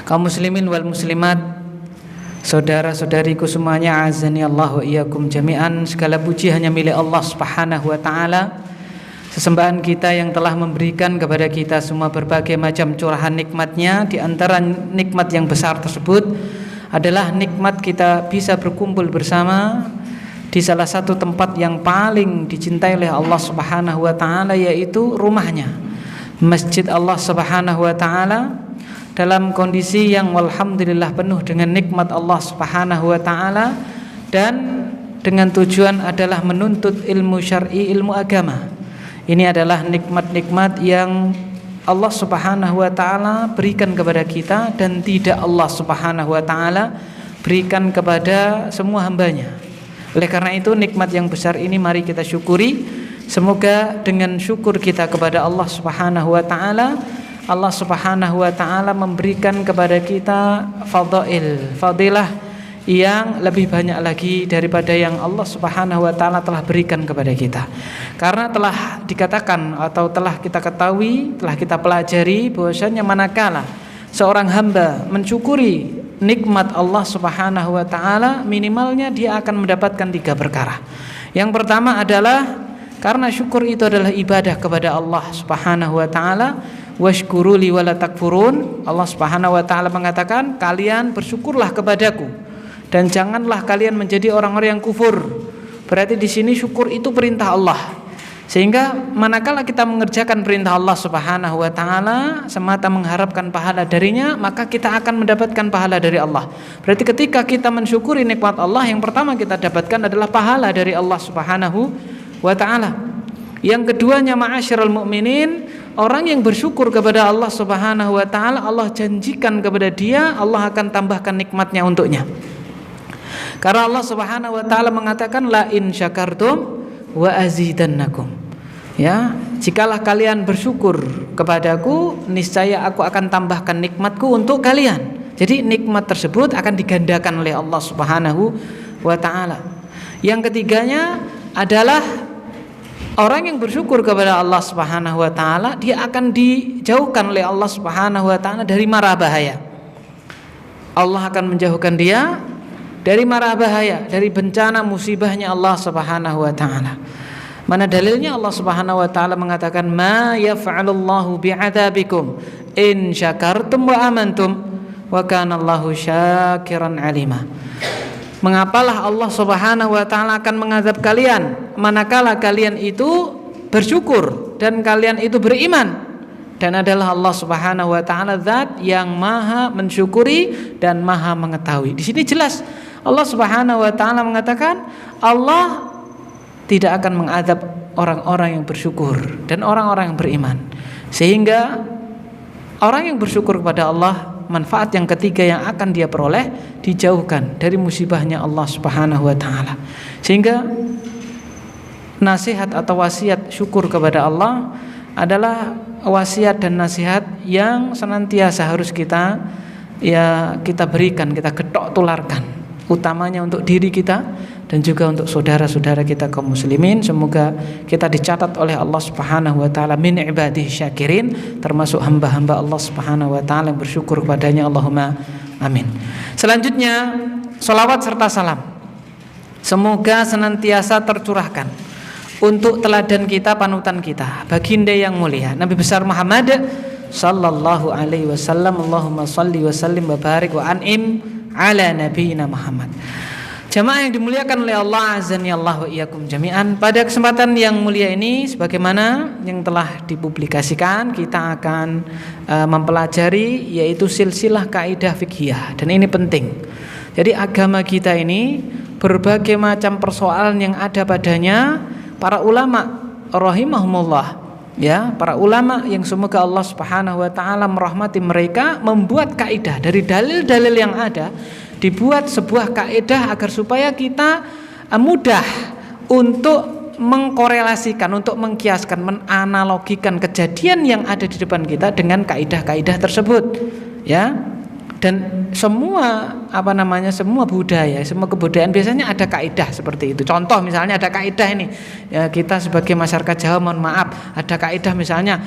Kaum muslimin wal muslimat, saudara-saudariku semuanya, azani Allah wa iyyakum jami'an. Segala puji hanya milik Allah Subhanahu wa taala. Sesembahan kita yang telah memberikan kepada kita semua berbagai macam curahan nikmatnya. Di antara nikmat yang besar tersebut adalah nikmat kita bisa berkumpul bersama di salah satu tempat yang paling dicintai oleh Allah Subhanahu wa taala, yaitu rumahnya, Masjid Allah Subhanahu wa taala, dalam kondisi yang walhamdulillah penuh dengan nikmat Allah Subhanahu wa taala, dan dengan tujuan adalah menuntut ilmu syar'i, ilmu agama. Ini adalah nikmat-nikmat yang Allah Subhanahu wa taala berikan kepada kita dan tidak Allah Subhanahu wa taala berikan kepada semua hambanya. Oleh karena itu nikmat yang besar ini mari kita syukuri. Semoga dengan syukur kita kepada Allah Subhanahu wa taala, Allah Subhanahu wa taala memberikan kepada kita fadilah yang lebih banyak lagi daripada yang Allah Subhanahu wa taala telah berikan kepada kita. Karena telah dikatakan atau telah kita ketahui, telah kita pelajari bahwasanya manakala seorang hamba mensyukuri nikmat Allah Subhanahu wa taala, minimalnya dia akan mendapatkan 3 perkara. Yang pertama adalah karena syukur itu adalah ibadah kepada Allah Subhanahu wa taala, washkuruli wala takfurun. Allah Subhanahu wa taala mengatakan, kalian bersyukurlah kepadaku dan janganlah kalian menjadi orang-orang yang kufur. Berarti di sini syukur itu perintah Allah. Sehingga manakala kita mengerjakan perintah Allah Subhanahu wa taala semata mengharapkan pahala darinya, maka kita akan mendapatkan pahala dari Allah. Berarti ketika kita mensyukuri nikmat Allah, yang pertama kita dapatkan adalah pahala dari Allah Subhanahu wa taala. Yang keduanya, ma'asyiral mukminin, orang yang bersyukur kepada Allah Subhanahu wa taala, Allah janjikan kepada dia Allah akan tambahkan nikmatnya untuknya. Karena Allah Subhanahu wa taala mengatakan, la in syakartum wa azidannakum. Ya, jikalah kalian bersyukur kepadaku, niscaya aku akan tambahkan nikmatku untuk kalian. Jadi nikmat tersebut akan digandakan oleh Allah Subhanahu wa taala. Yang ketiganya adalah orang yang bersyukur kepada Allah Subhanahu wa taala, dia akan dijauhkan oleh Allah Subhanahu wa taala dari mara bahaya. Allah akan menjauhkan dia dari mara bahaya, dari bencana musibahnya Allah Subhanahu wa taala. Mana dalilnya? Allah Subhanahu wa taala mengatakan, ma yaf'alullahu bi'adabikum in syakartum wa amantum wa kana Allahu syakiran alima. Mengapalah Allah Subhanahu wa taala akan mengadab kalian manakala kalian itu bersyukur dan kalian itu beriman. Dan adalah Allah Subhanahu wa taala zat yang maha mensyukuri dan maha mengetahui. Di sini jelas Allah Subhanahu wa taala mengatakan Allah tidak akan mengadab orang-orang yang bersyukur dan orang-orang yang beriman. Sehingga orang yang bersyukur kepada Allah, manfaat yang ketiga yang akan dia peroleh, dijauhkan dari musibahnya Allah Subhanahu wa taala. Sehingga nasihat atau wasiat syukur kepada Allah adalah wasiat dan nasihat yang senantiasa harus kita berikan, kita getok tularkan, utamanya untuk diri kita dan juga untuk saudara-saudara kita kaum muslimin. Semoga kita dicatat oleh Allah Subhanahu wa taala min ibadihi syakirin, termasuk hamba-hamba Allah Subhanahu wa taala yang bersyukur kepadanya. Allahumma amin. Selanjutnya, salawat serta salam semoga senantiasa tercurahkan untuk teladan kita, panutan kita, baginda yang mulia Nabi besar Muhammad sallallahu alaihi wasallam. Allahumma shalli wa sallim wa barik wa an'im ala nabiyina Muhammad. Jamaah yang dimuliakan oleh Allah, azani Allah wa iyyakum jami'an. Pada kesempatan yang mulia ini, sebagaimana yang telah dipublikasikan, kita akan mempelajari yaitu silsilah kaidah fiqhiyah, dan ini penting. Jadi agama kita ini berbagai macam persoalan yang ada padanya, para ulama rahimahumullah, ya, para ulama yang semoga Allah Subhanahu wa taala merahmati mereka, membuat kaidah dari dalil-dalil yang ada, dibuat sebuah kaidah agar supaya kita mudah untuk mengkorelasikan, untuk mengkiaskan, menanalogikan kejadian yang ada di depan kita dengan kaidah-kaidah tersebut, ya. Dan semua semua budaya, semua kebudayaan biasanya ada kaidah seperti itu. Contoh misalnya ada kaidah ini, ya, kita sebagai masyarakat Jawa, mohon maaf, ada kaidah misalnya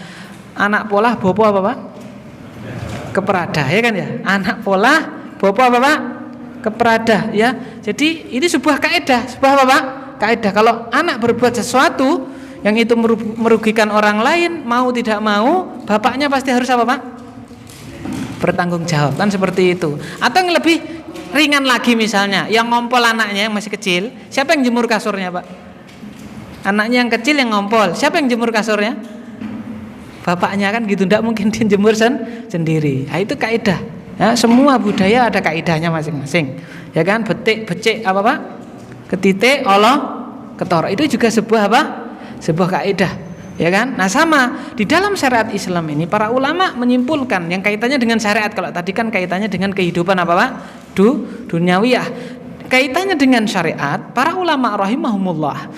anak pola bopo apa Pak? keperada, ya kan ya. Anak pola, bapak apa Pak? Keperada, ya. Jadi ini sebuah kaidah, sebuah apa Pak? Kaidah. Kalau anak berbuat sesuatu yang itu merugikan orang lain, mau tidak mau, bapaknya pasti harus apa Pak? Bertanggung jawab, kan seperti itu. Atau yang lebih ringan lagi misalnya, yang ngompol anaknya yang masih kecil, siapa yang jemur kasurnya Pak? Anaknya yang kecil yang ngompol, siapa yang jemur kasurnya? Bapaknya, kan gitu, tidak mungkin dia jemur sendiri. Nah, itu kaidah. Ya, semua budaya ada kaidahnya masing-masing. Ya kan, becek apa Pak? Ketitik, Allah, ketoro. Itu juga sebuah apa? Sebuah kaidah. Ya kan? Nah, sama di dalam syariat Islam ini para ulama menyimpulkan yang kaitannya dengan syariat. Kalau tadi kan kaitannya dengan kehidupan apa Pak? Duniawiyah. Kaitannya dengan syariat, para ulama rahimahumullah,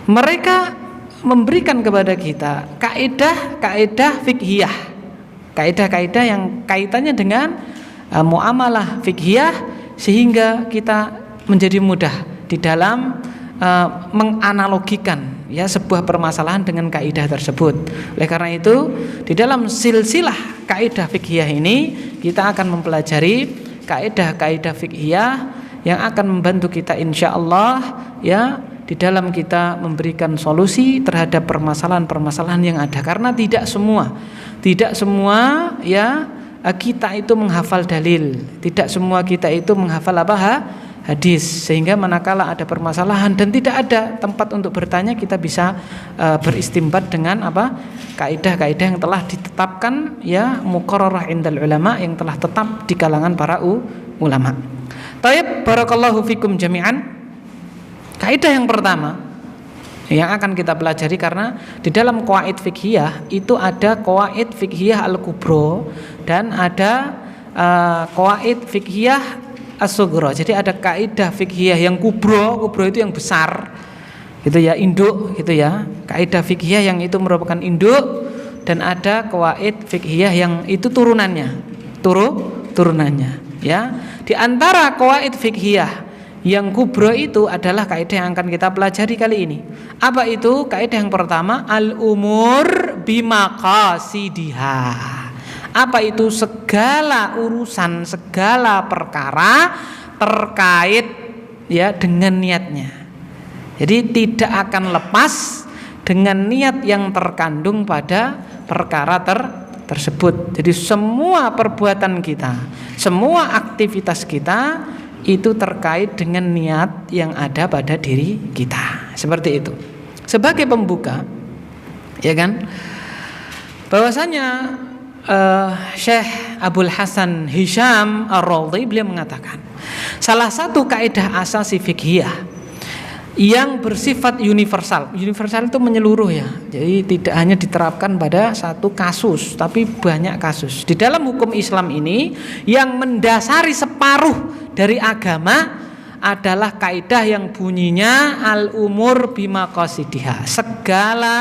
mereka memberikan kepada kita kaidah fiqhiyah, kaidah-kaidah yang kaitannya dengan muamalah fiqhiyah, sehingga kita menjadi mudah di dalam menganalogikan ya sebuah permasalahan dengan kaidah tersebut. Oleh karena itu, di dalam silsilah kaidah fiqhiyah ini kita akan mempelajari kaidah-kaidah fiqhiyah yang akan membantu kita insyaallah ya di dalam kita memberikan solusi terhadap permasalahan-permasalahan yang ada. Karena tidak semua ya kita itu menghafal dalil, tidak semua kita itu menghafal hadis, sehingga manakala ada permasalahan dan tidak ada tempat untuk bertanya, kita bisa beristimbat dengan kaidah-kaidah yang telah ditetapkan ya muqarrarah indal ulama, yang telah tetap di kalangan para ulama. Tayyib, barakallahu fikum jami'an. Kaidah yang pertama yang akan kita pelajari, karena di dalam qawaid fiqhiyah itu ada qawaid fiqhiyah al-kubra dan ada qawaid fiqhiyah as-sughra. Jadi ada kaidah fiqhiyah yang kubra itu yang besar, gitu ya, induk gitu ya. Kaidah fiqhiyah yang itu merupakan induk, dan ada qawaid fiqhiyah yang itu turunannya ya. Di antara qawaid fiqhiyah yang kubro itu adalah kaidah yang akan kita pelajari kali ini. Apa itu? Kaidah yang pertama, al-umur bimaqasidiha. Apa itu? Segala urusan, segala perkara terkait ya dengan niatnya. Jadi tidak akan lepas dengan niat yang terkandung pada perkara tersebut. Jadi semua perbuatan kita, semua aktivitas kita itu terkait dengan niat yang ada pada diri kita. Seperti itu. Sebagai pembuka, ya kan, bahwasanya Syekh Abdul Hasan Hisham Ar-Radhi beliau mengatakan, salah satu kaidah asasi fiqhiyah yang bersifat universal. Universal itu menyeluruh ya. Jadi tidak hanya diterapkan pada satu kasus, tapi banyak kasus. Di dalam hukum Islam ini yang mendasari separuh dari agama adalah kaidah yang bunyinya al-umur bimaqasidiha. Segala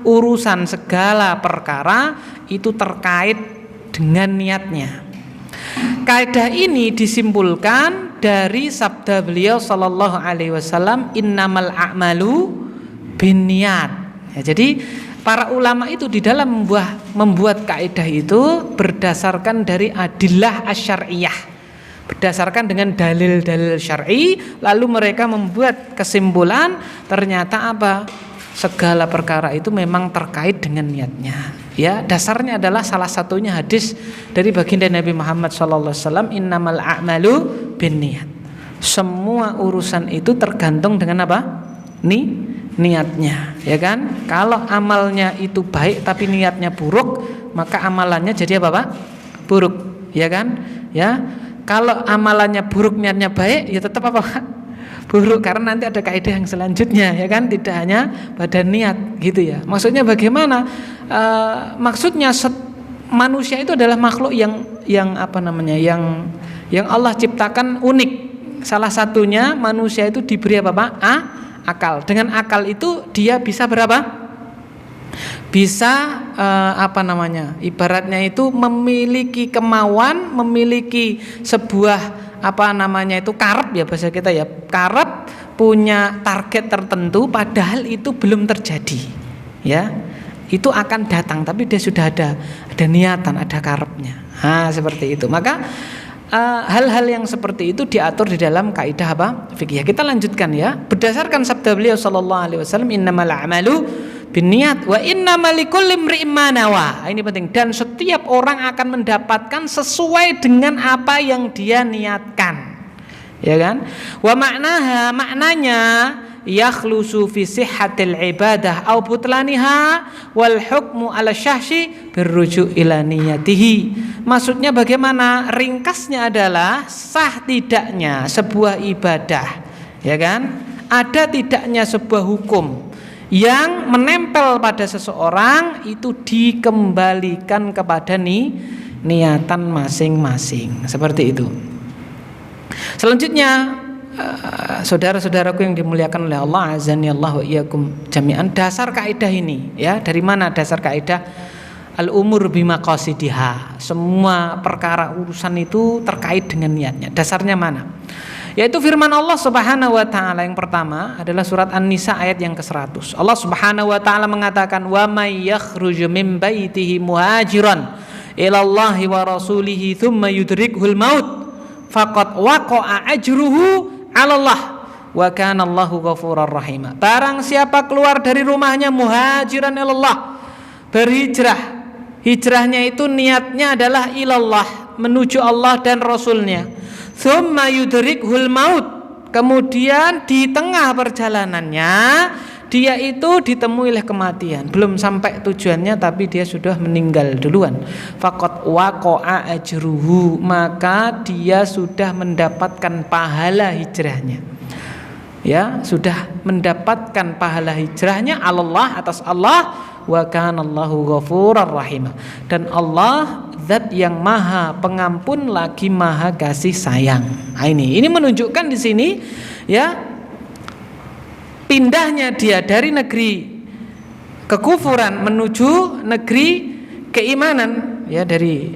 urusan, segala perkara itu terkait dengan niatnya. Kaidah ini disimpulkan dari sabda beliau sallallahu alaihi wasallam, innamal a'malu binniyat. Ya, jadi para ulama itu di dalam membuat kaidah itu berdasarkan dari adillah asy-syar'iyyah, berdasarkan dengan dalil-dalil syar'i, lalu mereka membuat kesimpulan ternyata apa? Segala perkara itu memang terkait dengan niatnya. Ya, dasarnya adalah salah satunya hadis dari baginda Nabi Muhammad SAW, innamal a'malu binniyat. Semua urusan itu tergantung dengan apa? Niatnya, ya kan? Kalau amalnya itu baik tapi niatnya buruk, maka amalannya jadi apa, Pak? Buruk, ya kan? Ya. Kalau amalannya buruk, niatnya baik, ya tetap apa, Pak? Buruk, karena nanti ada kaidah yang selanjutnya, ya kan, tidak hanya pada niat gitu ya. Maksudnya bagaimana? Maksudnya manusia itu adalah makhluk yang apa namanya, yang Allah ciptakan unik. Salah satunya manusia itu diberi apa, Pak? Akal. Dengan akal itu dia bisa berapa? Bisa apa namanya? Ibaratnya itu memiliki kemauan, memiliki sebuah apa namanya itu karep ya bahasa kita ya, karep, punya target tertentu padahal itu belum terjadi ya, itu akan datang tapi dia sudah ada niatan, ada karepnya. Seperti itu. Maka hal-hal yang seperti itu diatur di dalam kaidah apa? Fikih. Kita lanjutkan ya. Berdasarkan sabda beliau sallallahu alaihi wasallam, innamal a'malu binniyat wa innamal likulli imri'in ma nawa. Ini penting, dan setiap orang akan mendapatkan sesuai dengan apa yang dia niatkan. Ya kan? Wa maknanya yakhlusu fi sihhatil ibadah au butlaniha wal hukmu ala syahsi birruju' ila niyatihi. Maksudnya bagaimana? Ringkasnya adalah sah tidaknya sebuah ibadah, ya kan? Ada tidaknya sebuah hukum yang menempel pada seseorang itu dikembalikan kepada niatan masing-masing. Seperti itu. Selanjutnya, saudara-saudaraku yang dimuliakan oleh Allah, azani Allah wa iyyakum jami'an, dasar kaidah ini ya, dari mana dasar kaidah al-umur bimaqasidiha? Semua perkara urusan itu terkait dengan niatnya. Dasarnya mana? Yaitu firman Allah Subhanahu wa taala yang pertama adalah surat An-Nisa ayat yang ke-100. Allah Subhanahu wa taala mengatakan, "Wa may yakhruju min baitihi muhajiran ila Allah wa rasulihi tsumma yudrikuhul maut faqad waqa'a ajruhu 'ala Allah wa kana Allahu ghafurar rahim." Barang siapa keluar dari rumahnya muhajiran ila Allah, berhijrah. Hijrahnya itu niatnya adalah ilallah, menuju Allah dan Rasulnya. Tsumma yudrikhul maut, kemudian di tengah perjalanannya dia itu ditemui oleh kematian, belum sampai tujuannya tapi dia sudah meninggal duluan. Faqad waqa'a ajruhu, maka dia sudah mendapatkan pahala hijrahnya. Ya, sudah mendapatkan pahala hijrahnya Allah, atas Allah, wa kana Allahu ghafurar rahim. Dan Allah zat yang maha pengampun lagi maha kasih sayang. Nah, ini menunjukkan di sini ya, pindahnya dia dari negeri kekufuran menuju negeri keimanan, ya, dari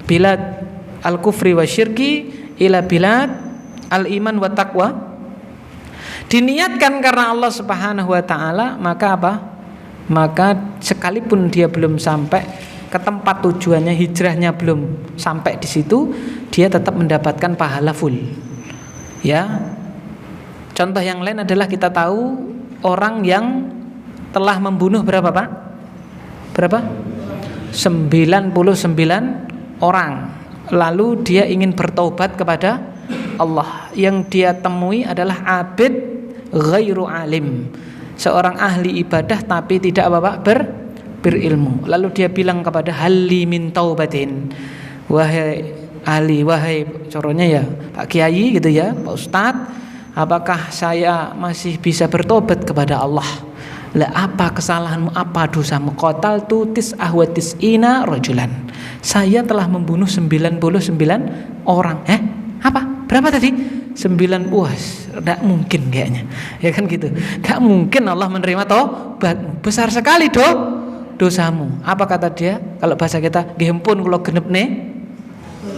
bilad al-kufri wa syirki ila bilad al-iman wa taqwa. Diniatkan karena Allah Subhanahu wa taala, maka apa? Maka sekalipun dia belum sampai ke tempat tujuannya, hijrahnya belum sampai di situ, dia tetap mendapatkan pahala full. Ya. Contoh yang lain adalah kita tahu orang yang telah membunuh berapa, Pak? Berapa? 99 orang. Lalu dia ingin bertaubat kepada Allah. Yang dia temui adalah abid ghairu alim, seorang ahli ibadah tapi tidak apa-apa berilmu. Lalu dia bilang kepada halli min taubatin, wahai ahli, wahai coronya ya Pak Kiai gitu ya, Pak Ustadz, apakah saya masih bisa bertobat kepada Allah? Lah, apa kesalahanmu, apa dosamu? Qataltu tis'ina rajulan, saya telah membunuh 99 orang. Apa? Berapa tadi? 9. Wah, tidak mungkin kayaknya, ya kan gitu. Gak mungkin Allah menerima taubatmu, besar sekali dosamu. Apa kata dia? Kalau bahasa kita, gempun kalau genep nih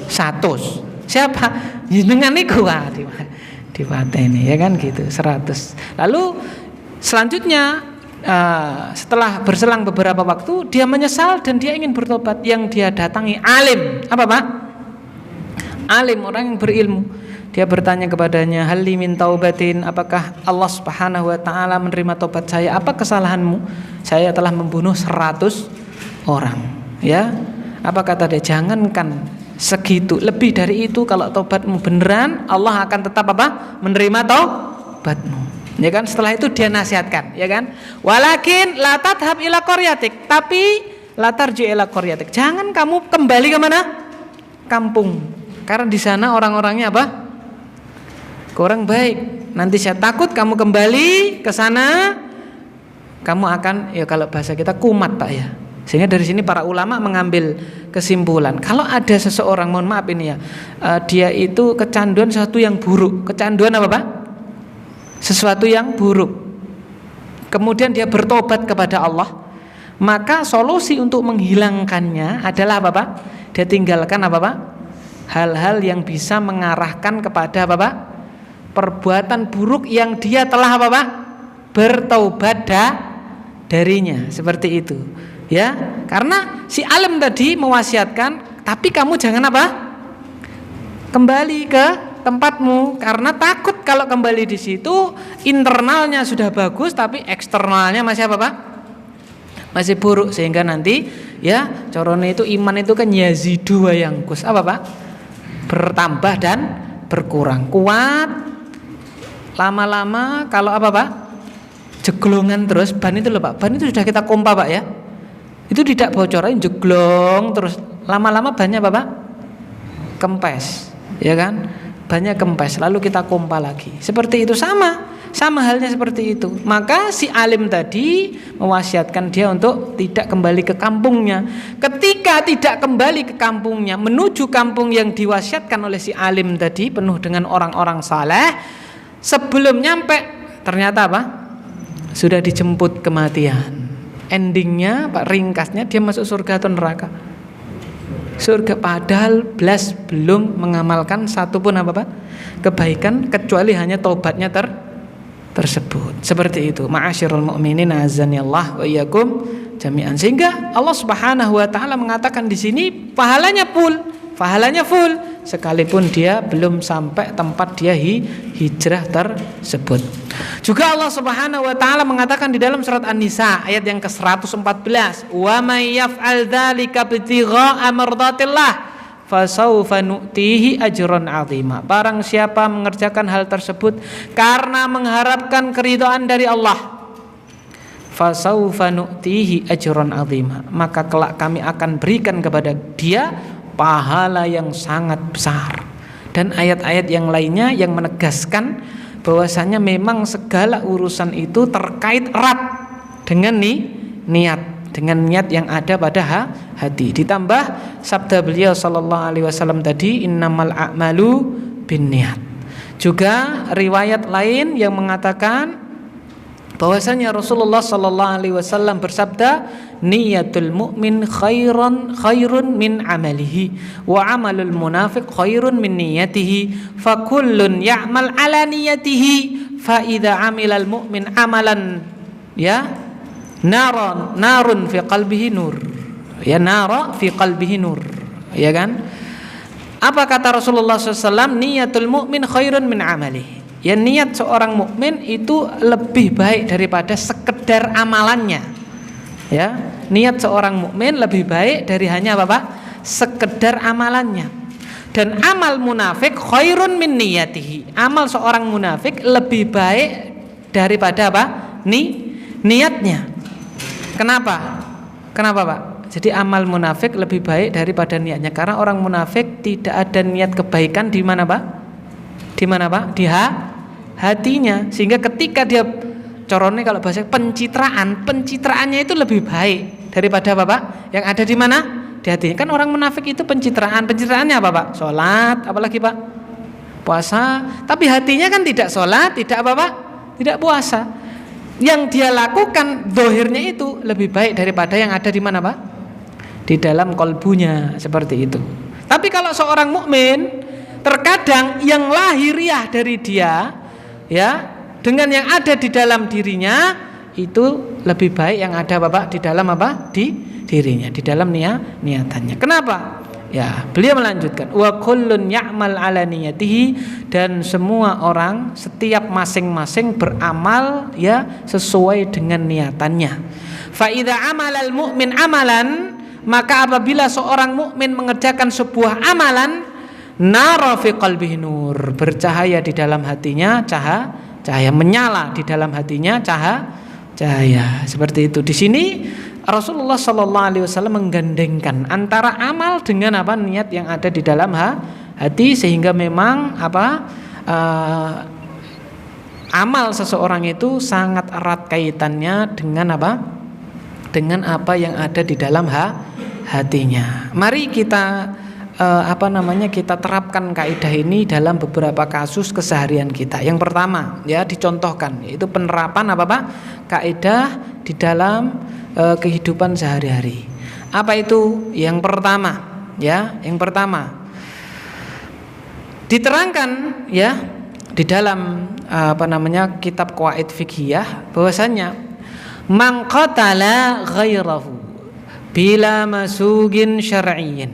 100. Siapa? Jenengan niku dipateni, ya kan gitu, 100. Lalu selanjutnya setelah berselang beberapa waktu dia menyesal dan dia ingin bertobat. Yang dia datangi alim. Apa, Pak? Alim, orang yang berilmu. Dia bertanya kepadanya, halli min taubatin, apakah Allah Subhanahu wa taala menerima taubat saya? Apa kesalahanmu? Saya telah membunuh 100 orang. Ya. Apa kata dia? Jangankan segitu, lebih dari itu, kalau taubatmu beneran, Allah akan tetap apa? Menerima taubatmu. Ya kan? Setelah itu dia nasihatkan, ya kan? Walakin la tadhhab ila qaryatik, tapi la tarji ila qaryatik. Jangan kamu kembali ke mana? Kampung. Karena di sana orang-orangnya apa? Kurang baik. Nanti saya takut kamu kembali ke sana, kamu akan, ya kalau bahasa kita, kumat, Pak, ya. Sehingga dari sini para ulama mengambil kesimpulan, kalau ada seseorang, mohon maaf ini ya, dia itu kecanduan sesuatu yang buruk. Kecanduan apa, Pak? Sesuatu yang buruk. Kemudian dia bertobat kepada Allah, maka solusi untuk menghilangkannya adalah apa, Pak? Dia tinggalkan apa, Pak? Hal-hal yang bisa mengarahkan kepada apa, Pak? Perbuatan buruk yang dia telah apa, Pak? Bertaubat darinya. Seperti itu. Ya, karena si alim tadi mewasiatkan Tapi kamu jangan apa? Kembali ke tempatmu, karena takut kalau kembali di situ internalnya sudah bagus tapi eksternalnya masih apa Pak? Masih buruk, sehingga nanti ya corone itu iman itu kan yazidu wa yangkus, apa Pak? Bertambah dan berkurang. Kuat lama-lama kalau apa Pak? Jeglongan terus ban itu loh Pak. Ban itu sudah kita pompa Pak ya. Itu tidak bocorin, jeglong terus lama-lama bannya apa Pak? Kempes, ya kan? Banyak kempes, lalu kita pompa lagi. Seperti itu, sama halnya seperti itu. Maka si alim tadi mewasiatkan dia untuk tidak kembali ke kampungnya. Ketika tidak kembali ke kampungnya, menuju kampung yang diwasiatkan oleh si alim tadi penuh dengan orang-orang saleh, sebelum nyampe ternyata apa? Sudah dijemput kematian. Endingnya Pak, ringkasnya dia masuk surga atau neraka? Surga, padahal belum mengamalkan satupun apa Pak? Kebaikan, kecuali hanya taubatnya tersebut. Seperti itu. Ma'asyiral mu'minin azanillah wa iyyakum jami'an. Sehingga Allah Subhanahu wa taala mengatakan di sini pahalanya full sekalipun dia belum sampai tempat dia hijrah tersebut. Juga Allah Subhanahu wa taala mengatakan di dalam surat An-Nisa ayat yang ke-114, "Wa may yaf'al dzalika ibtigha'a mardatillah fasawfa nu'tihi ajran 'azima." Barang siapa mengerjakan hal tersebut karena mengharapkan keridhaan dari Allah, fasawfa nu'tihi ajran 'azima, maka kelak kami akan berikan kepada dia pahala yang sangat besar. Dan ayat-ayat yang lainnya yang menegaskan bahwasanya memang segala urusan itu terkait erat dengan dengan niat yang ada pada hati. Ditambah sabda beliau sallallahu alaihi wasallam tadi, innamal a'malu binniyat. Juga riwayat lain yang mengatakan bahwasanya Rasulullah sallallahu alaihi wasallam bersabda, niyatul mu'min khairun min amalihi wa amalul munafiq khairun min niyatihi fa kullun ya'mal ala niyatihi fa idza amilal mu'min amalan ya narun fi qalbihi nur, ya nara fi qalbihi nur, ya kan? Apa kata Rasulullah SAW? Niyatul mu'min khairun min amalihi. Ya, niat seorang mukmin itu lebih baik daripada sekedar amalannya. Ya, niat seorang mukmin lebih baik dari hanya apa Pak? Sekedar amalannya. Dan amal munafik khairun min niyatihi. Amal seorang munafik lebih baik daripada apa? Niatnya. Kenapa? Kenapa Pak? Jadi amal munafik lebih baik daripada niatnya, karena orang munafik tidak ada niat kebaikan di mana Pak? Di mana Pak? Di hatinya. Sehingga ketika dia corone kalau bahasa pencitraannya itu lebih baik daripada apa Pak? Yang ada di mana? Di hatinya. Kan orang munafik itu pencitraannya apa Pak? Sholat, apalagi Pak? Puasa. Tapi hatinya kan tidak sholat, tidak apa Pak? Tidak puasa. Yang dia lakukan dohirnya itu lebih baik daripada yang ada di mana Pak? Di dalam kolbunya, seperti itu. Tapi kalau seorang mukmin, terkadang yang lahiriah dari dia, ya, dengan yang ada di dalam dirinya itu lebih baik yang ada Bapak di dalam apa? Di dirinya, di dalam niatannya. Kenapa? Ya, beliau melanjutkan, wa kullun ya'mal ala niyatihi, dan semua orang setiap masing-masing beramal ya sesuai dengan niatannya. Fa idza amalal mu'min amalan, maka apabila seorang mukmin mengerjakan sebuah amalan, nara fi qalbihi nur, bercahaya di dalam hatinya cahaya menyala di dalam hatinya cahaya. Seperti itu. Di sini Rasulullah sallallahu alaihi wasallam menggandengkan antara amal dengan apa? Niat yang ada di dalam hati, sehingga memang apa? Amal seseorang itu sangat erat kaitannya dengan apa? Dengan apa yang ada di dalam hatinya. Mari kita kita terapkan kaidah ini dalam beberapa kasus keseharian kita. Yang pertama ya dicontohkan, yaitu penerapan apa Pak? Kaidah di dalam kehidupan sehari-hari. Apa itu? Yang pertama ya, yang pertama diterangkan ya di dalam kitab Qawaid Fiqhiyah bahwasanya man qatala ghairahu bila masugin syar'iyyin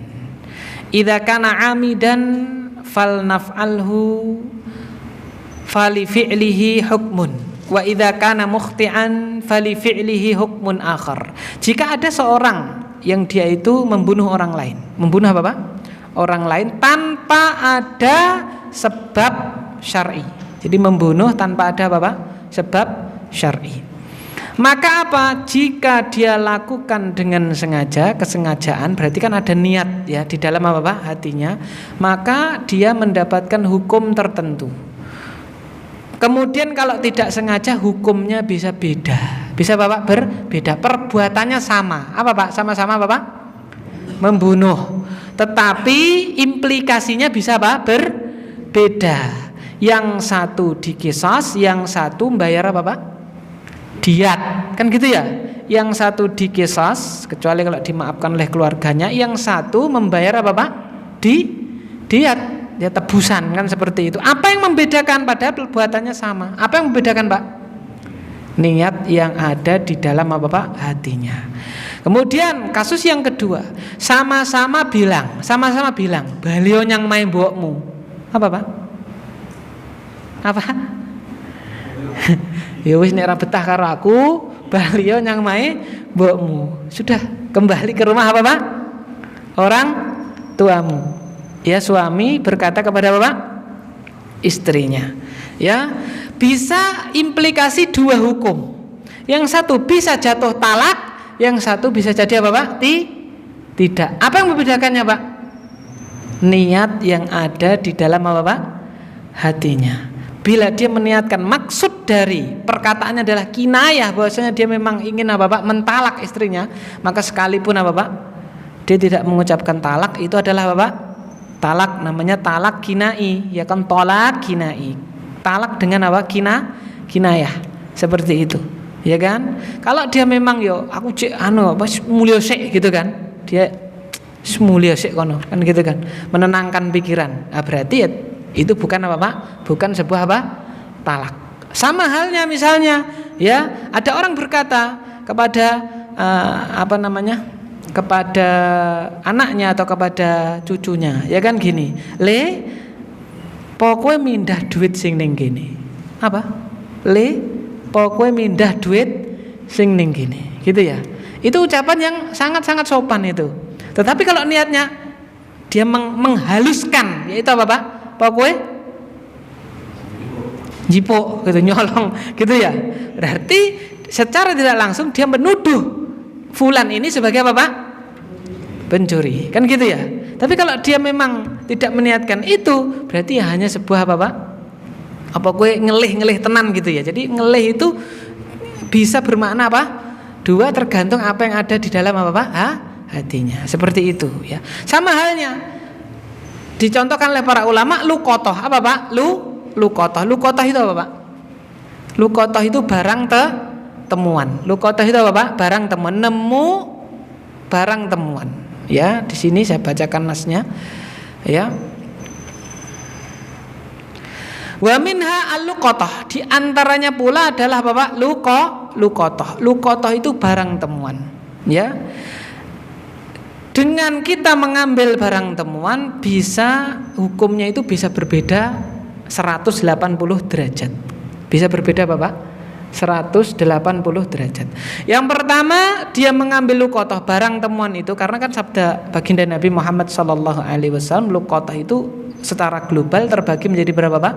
idza kana amidan fal naf'alhu fali fi'lihi hukmun wa idza kana mukhti'an fali fi'lihi hukmun akhar. Jika ada seorang yang dia itu membunuh orang lain, membunuh apa Pak? Orang lain tanpa ada sebab syar'i. Jadi membunuh tanpa ada apa Pak? Sebab syar'i. Maka apa? Jika dia lakukan dengan sengaja, kesengajaan, berarti kan ada niat ya di dalam apa Pak? Hatinya, maka dia mendapatkan hukum tertentu. Kemudian kalau tidak sengaja hukumnya bisa beda. Bisa Bapak berbeda. Perbuatannya sama. Apa Pak? Sama-sama Bapak? Membunuh. Tetapi implikasinya bisa Pak? Berbeda. Yang satu diqisas, yang satu membayar apa Pak? Diat. Kan gitu ya? Yang satu diqisas, kecuali kalau dimaafkan oleh keluarganya, yang satu membayar apa Pak? Diat. Ya tebusan kan seperti itu. Apa yang membedakan? Padahal perbuatannya sama. Apa yang membedakan Pak? Niat yang ada di dalam apa Pak? Hatinya. Kemudian kasus yang kedua, sama-sama bilang, baliho nyang main mbokmu. Apa Pak? Apa? Ya wis nek ra betah karo aku, baliho nyang main mbokmu. Sudah kembali ke rumah apa Pak? Orang tuamu. Ya, suami berkata kepada Bapak istrinya. Ya, bisa implikasi dua hukum. Yang satu bisa jatuh talak, yang satu bisa jadi apa Pak? Tidak. Apa yang membedakannya Pak? Niat yang ada di dalam apa Pak? Hatinya. Bila dia meniatkan maksud dari perkataannya adalah kinayah, bahwasanya dia memang ingin apa Pak? Mentalak istrinya, maka sekalipun apa Pak? Dia tidak mengucapkan talak, itu adalah apa Pak? Talak, namanya talak kinai, ya kan, tolak kinai. Talak dengan apa? Kinayah. Seperti itu. Ya kan? Kalau dia memang yo aku cek apa mulya sik gitu kan. Dia mulya sik kono, kan gitu kan. Menenangkan pikiran. Nah, berarti ya, itu bukan apa Pak? Bukan sebuah apa? Talak. Sama halnya misalnya, ya, ada orang berkata kepada kepada anaknya atau kepada cucunya, ya kan gini, le pokoknya mindah duit sing ning gini. Apa? Le pokoknya mindah duit sing ning gini, gitu ya. Itu ucapan yang sangat-sangat sopan itu. Tetapi kalau niatnya dia menghaluskan, yaitu apa Pak? Pokoknya jipuk gitu, nyolong gitu ya. Berarti secara tidak langsung dia menuduh fulan ini sebagai apa Pak? Pencuri, kan gitu ya. Tapi kalau dia memang tidak meniatkan itu, berarti ya hanya sebuah apa Pak? Apa gue ngelih tenan gitu ya. Jadi ngelih itu bisa bermakna apa? Dua, tergantung apa yang ada di dalam apa Pak? Hatinya. Seperti itu ya. Sama halnya dicontohkan oleh para ulama luqathah. Apa Pak? Luqathah. Luqathah itu apa Pak? Luqathah itu barang temuan. Luqathah itu apa Pak? Barang temuan, nemu barang temuan. Ya, di sini saya bacakan nasnya. Ya. Wa minha al-luqathah, di antaranya pula adalah apa Pak? Luqathah. Luqathah itu barang temuan. Ya. Dengan kita mengambil barang temuan, bisa hukumnya itu bisa berbeda 180 derajat. Bisa berbeda apa Pak? 180 derajat. Yang pertama, dia mengambil luqathah, barang temuan itu, karena kan sabda baginda Nabi Muhammad SAW, luqathah itu secara global terbagi menjadi berapa Pak?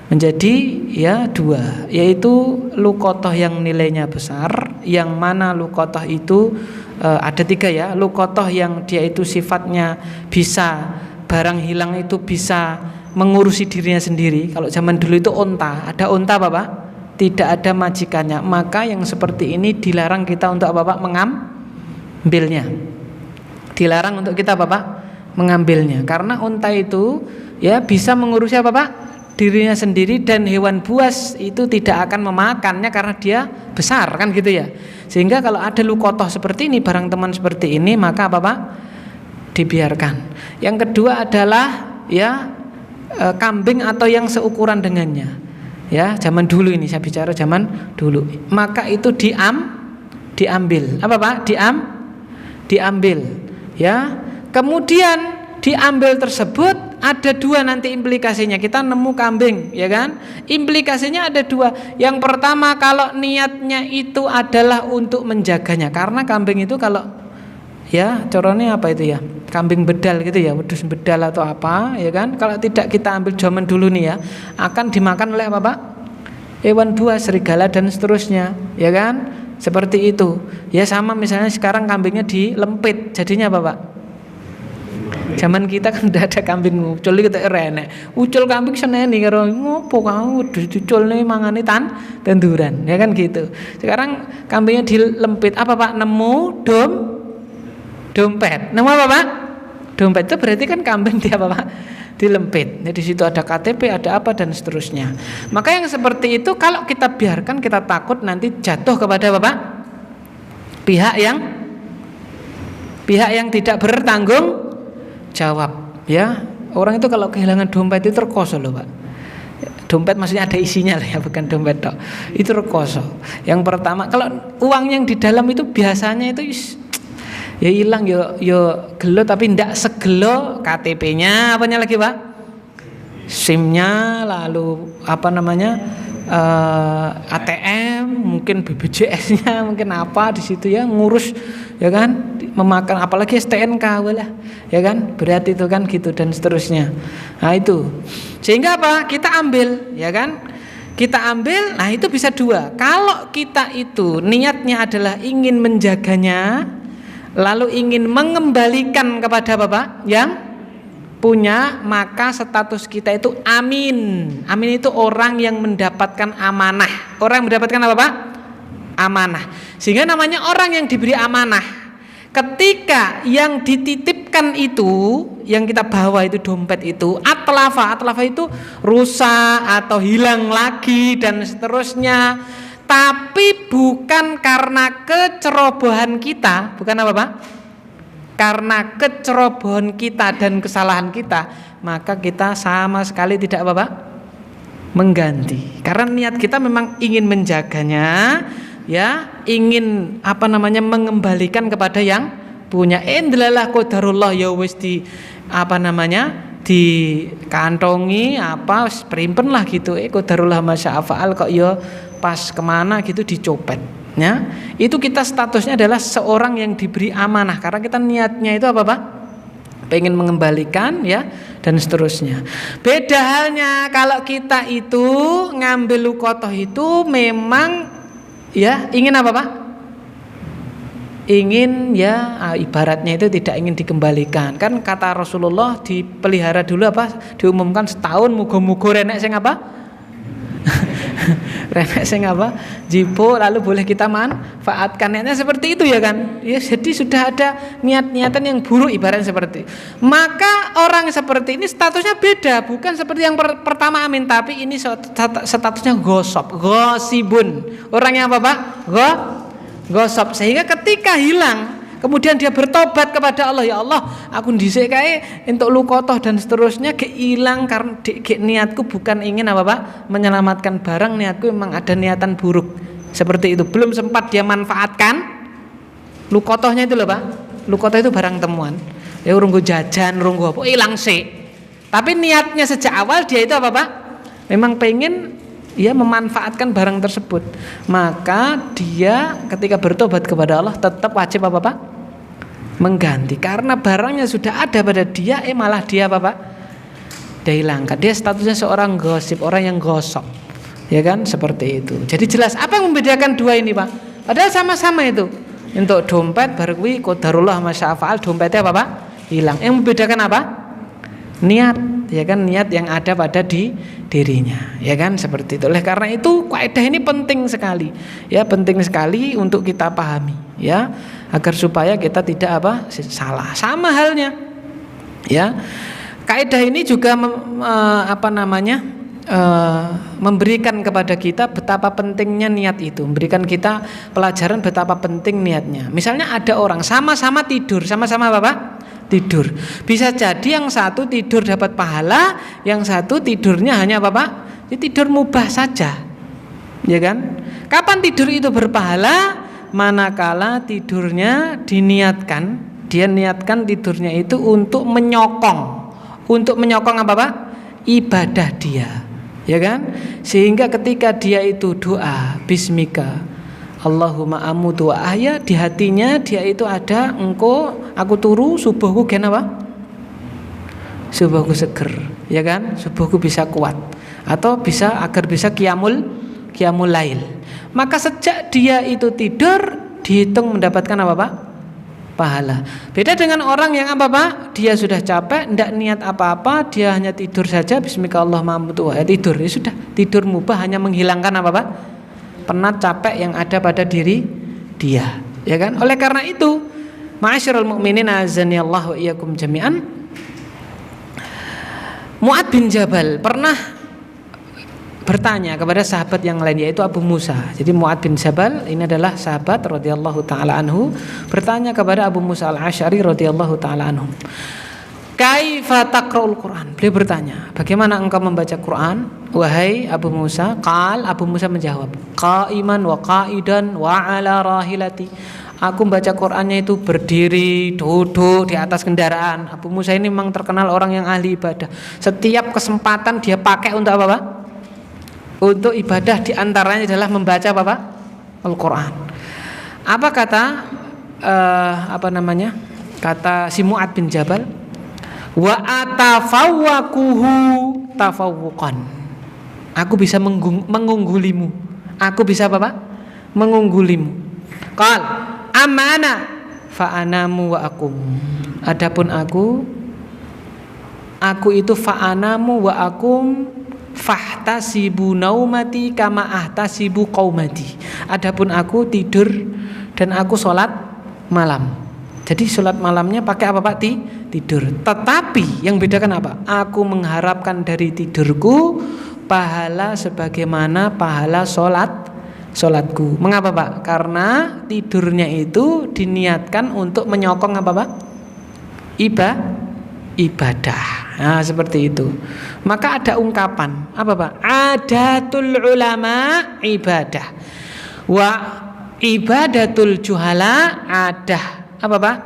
Menjadi ya dua, yaitu luqathah yang nilainya besar, yang mana luqathah itu ada tiga ya. Luqathah yang dia itu sifatnya bisa, barang hilang itu bisa mengurusi dirinya sendiri. Kalau zaman dulu itu onta, ada onta apa Pak? Tidak ada majikannya, maka yang seperti ini dilarang kita untuk apa Pak? Mengambilnya. Dilarang untuk kita apa Pak? Mengambilnya, karena unta itu ya bisa mengurusi apa Pak? Dirinya sendiri, dan hewan buas itu tidak akan memakannya karena dia besar, kan gitu ya. Sehingga kalau ada luqathah seperti ini, barang teman seperti ini, maka apa Pak? Dibiarkan. Yang kedua adalah ya kambing atau yang seukuran dengannya. Ya, zaman dulu ini saya bicara zaman dulu. Maka itu diambil. Apa Pak? Diambil. Ya. Kemudian diambil tersebut ada dua nanti implikasinya. Kita nemu kambing, ya kan? Implikasinya ada dua. Yang pertama, kalau niatnya itu adalah untuk menjaganya, karena kambing itu kalau ya corone apa itu ya, kambing bedal gitu ya, wedhus bedal atau apa, ya kan? Kalau tidak kita ambil zaman dulu nih ya, akan dimakan oleh apa Pak? Hewan buas, serigala dan seterusnya, ya kan? Seperti itu. Ya sama misalnya sekarang kambingnya dilempit, jadinya apa Pak? Zaman kita kan udah ada kambing ucul gitu enek. Ucul kambing seneni karo ngopo kamu dicuculne mangane tanduran, ya kan gitu. Sekarang kambingnya dilempit, apa Pak? Nemu dompet. Nemu apa Pak? Dompet itu berarti kan kambing dia apa Pak? Dilempit. Jadi di situ ada KTP, ada apa dan seterusnya. Maka yang seperti itu kalau kita biarkan, kita takut nanti jatuh kepada apa Pak? Pihak yang tidak bertanggung jawab, ya. Orang itu kalau kehilangan dompet itu terkoso loh Pak. Dompet maksudnya ada isinya lah ya, bukan dompet tok. Itu terkoso. Yang pertama, kalau uang yang di dalam itu biasanya itu ya hilang, yo gelo tapi ndak segelo KTP-nya, apanya lagi Pak? SIM-nya, lalu apa namanya? ATM, mungkin BPJS-nya, mungkin apa di situ ya, ngurus ya kan, memakan apalagi STNK lah, ya kan, berat itu kan gitu dan seterusnya. Nah itu, sehingga apa? Kita ambil, ya kan, kita ambil. Nah itu bisa dua. Kalau kita itu niatnya adalah ingin menjaganya, lalu ingin mengembalikan kepada Bapak yang punya, maka status kita itu amin. Amin itu orang yang mendapatkan amanah. Orang yang mendapatkan apa Pak? Amanah. Sehingga namanya orang yang diberi amanah. Ketika yang dititipkan itu, yang kita bawa itu dompet itu, atlafa itu rusak atau hilang lagi dan seterusnya. Tapi bukan karena kecerobohan kita, bukan apa Pak? Karena kecerobohan kita dan kesalahan kita, maka kita sama sekali tidak apa Pak? Mengganti. Karena niat kita memang ingin menjaganya, ya, ingin apa namanya mengembalikan kepada yang punya. Indelalah qadarullah, ya wis di apa namanya dikantongi apa primpen lah gitu. Qadarullah masya'afa'al kok ya pas kemana gitu dicopet. Ya, itu kita statusnya adalah seorang yang diberi amanah karena kita niatnya itu apa Pak? Pengen mengembalikan, ya, dan seterusnya. Beda halnya kalau kita itu ngambil luqotoh itu memang ya ingin apa Pak? Ingin ya ibaratnya itu tidak ingin dikembalikan. Kan kata Rasulullah dipelihara dulu apa? Diumumkan setahun muga-muga renek sing apa? Renek sing apa? Jipo, lalu boleh kita manfaatkan. Niatnya seperti itu ya kan? Ya, jadi sudah ada niat-niatan yang buruk ibaratnya seperti. Maka orang seperti ini statusnya beda, bukan seperti yang pertama amin, tapi ini statusnya gosibun. Orangnya apa Pak? Gosop. Sehingga ketika hilang, kemudian dia bertobat kepada Allah, ya Allah, aku dhisik kae entuk luqotoh dan seterusnya hilang karena niatku bukan ingin apa Pak? Menyelamatkan barang, niatku memang ada niatan buruk. Seperti itu. Belum sempat dia manfaatkan luqotohnya itu loh Pak. Luqotoh itu barang temuan. Ya urung go jajan, urung go apa, hilang sik. Tapi niatnya sejak awal dia itu apa Pak? Memang pengen ia memanfaatkan barang tersebut, maka dia ketika bertobat kepada Allah tetap wajib apa Pak? Mengganti, karena barangnya sudah ada pada dia, malah dia apa Pak? Dia hilangkan. Dia statusnya seorang gosip, orang yang gosok, ya kan, seperti itu. Jadi jelas apa yang membedakan dua ini Pak? Padahal sama-sama itu. Untuk dompet baru kuwi qadarullah masya'afa'al, dompetnya apa Pak? Hilang. Yang membedakan apa? Niat, ya kan, niat yang ada pada dirinya, ya kan, seperti itu. Oleh karena itu kaidah ini penting sekali, ya, penting sekali untuk kita pahami, ya, agar supaya kita tidak apa salah. Sama halnya, ya, kaidah ini juga memberikan kepada kita betapa pentingnya niat itu, memberikan kita pelajaran betapa penting niatnya. Misalnya ada orang sama-sama tidur, sama-sama apa Pak? Tidur. Bisa jadi yang satu tidur dapat pahala, yang satu tidurnya hanya apa Pak? Ya, tidur mubah saja, ya kan? Kapan tidur itu berpahala? Manakala tidurnya diniatkan dia niatkan tidurnya itu untuk menyokong. Untuk menyokong apa Pak? Ibadah dia. Ya kan? Sehingga ketika dia itu doa bismika Allahumma amutu wa ahya, di hatinya dia itu ada engkau aku turu subuhku gen apa? Subuhku seger, ya kan? Subuhku bisa kuat atau bisa agar bisa qiyamul lail. Maka sejak dia itu tidur dihitung mendapatkan apa Pak? Pahala. Beda dengan orang yang apa Pak? Dia sudah capek, tidak niat apa-apa, dia hanya tidur saja bismika Allahumma amutu wa ahya, tidur. Ya sudah, tidur mubah hanya menghilangkan apa Pak? Penat capek yang ada pada diri dia, ya kan? Oleh karena itu, ma'asyiral mukminin azani Allah wa iyyakum jami'an, Mu'adz bin Jabal pernah bertanya kepada sahabat yang lain yaitu Abu Musa. Jadi Mu'adz bin Jabal ini adalah sahabat radhiyallahu taala anhu, bertanya kepada Abu Musa Al-Asy'ari radhiyallahu taala anhu, "Kaifa taqra'ul Qur'an?" Beliau bertanya, "Bagaimana engkau membaca Quran wahai Abu Musa?" Abu Musa menjawab, "Qa'iman wa qa'idan wa 'ala rahilati." Aku membaca Qur'annya itu berdiri, duduk di atas kendaraan. Abu Musa ini memang terkenal orang yang ahli ibadah. Setiap kesempatan dia pakai untuk apa Pak? Untuk ibadah, diantaranya adalah membaca apa Pak? Al-Quran. Apa kata kata si Mu'adz bin Jabal? Wa atafawwaquhu tafawwuqan. Aku bisa mengunggulimu. Aku bisa apa Pak? Mengunggulimu. Qal amana fa anamu wa akum. Adapun aku itu fa anamu wa akum fahtasibu naumati kama ahtasibu qaumati. Adapun aku tidur dan aku sholat malam. Jadi sholat malamnya pakai apa Pak? Tidur. Tetapi yang bedakan apa? Aku mengharapkan dari tidurku pahala sebagaimana pahala sholatku. Mengapa Pak? Karena tidurnya itu diniatkan untuk menyokong apa Pak? Ibadah. Nah seperti itu. Maka ada ungkapan apa Pak? Adatul ulama ibadah wa ibadatul juhala adah. Apa Pak?